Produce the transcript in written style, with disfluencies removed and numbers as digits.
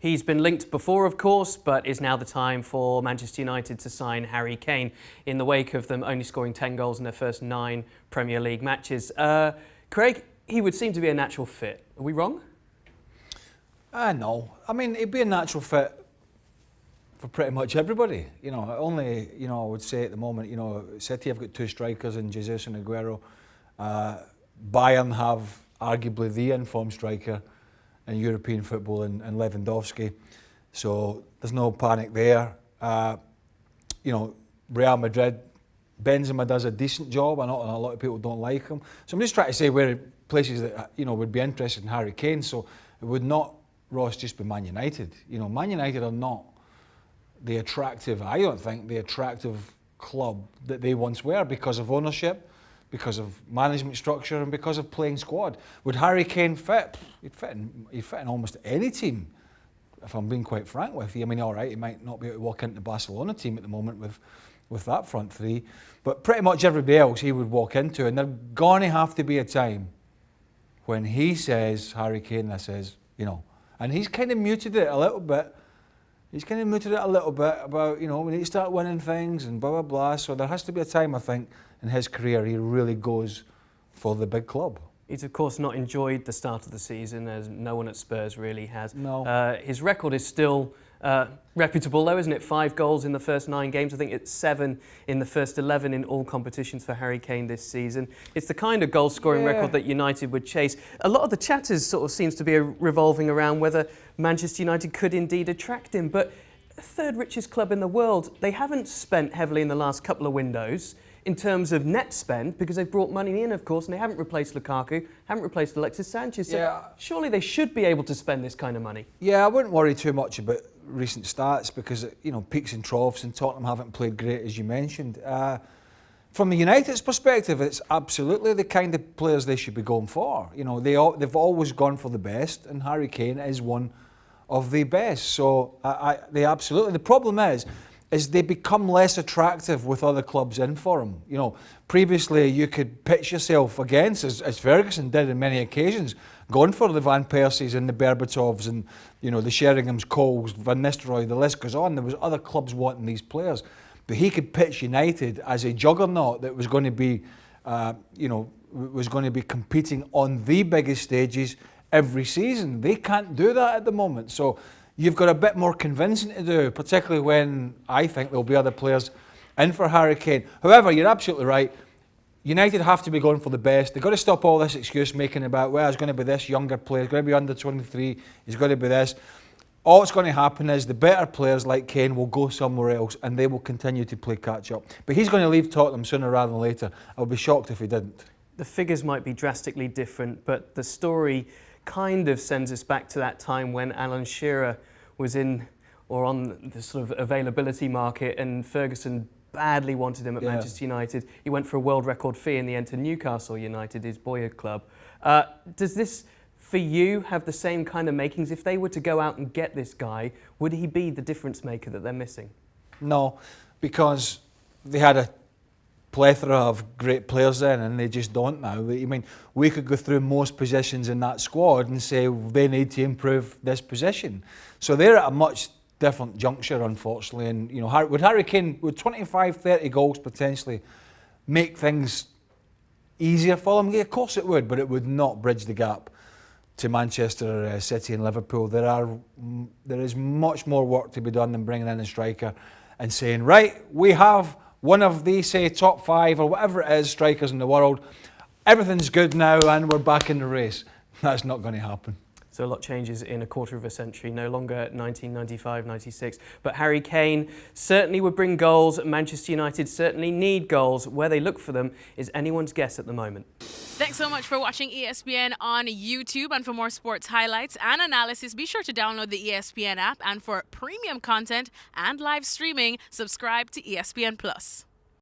He's been linked before, of course, but is now the time for Manchester United to sign Harry Kane in the wake of them only scoring 10 goals in their first 9 Premier League matches. Craig, he would seem to be a natural fit. Are we wrong? No. I mean, he'd be a natural fit for pretty much everybody. I would say at the moment, City have got 2 strikers in Jesus and Aguero. Bayern have arguably the informed striker in European football in Lewandowski. So there's no panic there. Real Madrid, Benzema does a decent job. I know a lot of people don't like him. So I'm just trying to say where places that would be interested in Harry Kane. So it would not, Ross, just be Man United. Man United are not the attractive, I don't think, the attractive club that they once were because of ownership, because of management structure and because of playing squad. Would Harry Kane fit? He'd fit in almost any team, if I'm being quite frank with you. I mean, all right, he might not be able to walk into the Barcelona team at the moment with that front three, but pretty much everybody else he would walk into, and there's going to have to be a time when he says, Harry Kane, and he's kind of muted it a little bit. About, we need to start winning things and blah, blah, blah. So there has to be a time, I think, in his career he really goes for the big club. He's, of course, not enjoyed the start of the season, as no one at Spurs really has. No. His record is still reputable, though, isn't it? 5 goals in the first 9 games. I think it's 7 in the first 11 in all competitions for Harry Kane this season. It's the kind of goal-scoring record that United would chase. A lot of the chatters sort of seems to be revolving around whether Manchester United could indeed attract him. But the 3rd richest club in the world, they haven't spent heavily in the last couple of windows in terms of net spend, because they've brought money in, of course, and they haven't replaced Lukaku, haven't replaced Alexis Sanchez. So surely they should be able to spend this kind of money. Yeah, I wouldn't worry too much about recent stats because, peaks and troughs, and Tottenham haven't played great, as you mentioned. From the United's perspective, it's absolutely the kind of players they should be going for. They've always gone for the best, and Harry Kane is one of the best. So they absolutely. The problem is they become less attractive with other clubs in for him. Previously you could pitch yourself against, as Ferguson did on many occasions, going for the Van Persies and the Berbatovs and the Sheringham's, Coles, Van Nistelrooy, the list goes on. There was other clubs wanting these players, but he could pitch United as a juggernaut that was going to be, competing on the biggest stages every season. They can't do that at the moment. So you've got a bit more convincing to do, particularly when I think there'll be other players in for Harry Kane. However, you're absolutely right. United have to be going for the best. They've got to stop all this excuse making about, well, it's going to be this younger player, it's going to be under 23, it's going to be this. All that's going to happen is the better players like Kane will go somewhere else and they will continue to play catch up. But he's going to leave Tottenham sooner rather than later. I would be shocked if he didn't. The figures might be drastically different, but the story kind of sends us back to that time when Alan Shearer was on the sort of availability market, and Ferguson badly wanted him at Manchester United. He went for a world record fee in the end to Newcastle United, his boyhood club. Does this, for you, have the same kind of makings? If they were to go out and get this guy, would he be the difference maker that they're missing? No, because they had a plethora of great players then, and they just don't now. I mean, we could go through most positions in that squad and say they need to improve this position. So they're at a much different juncture, unfortunately. And would Harry Kane, would 25, 30 goals potentially make things easier for them? Yeah, of course it would, but it would not bridge the gap to Manchester City and Liverpool. There is much more work to be done than bringing in a striker and saying, right, we have one of the, say, top 5 or whatever it is, strikers in the world. Everything's good now and we're back in the race. That's not going to happen. So a lot changes in a quarter of a century, no longer 1995-96. But Harry Kane certainly would bring goals. Manchester United certainly need goals. Where they look for them is anyone's guess at the moment. Thanks so much for watching ESPN on YouTube. And for more sports highlights and analysis, be sure to download the ESPN app. And for premium content and live streaming, subscribe to ESPN+.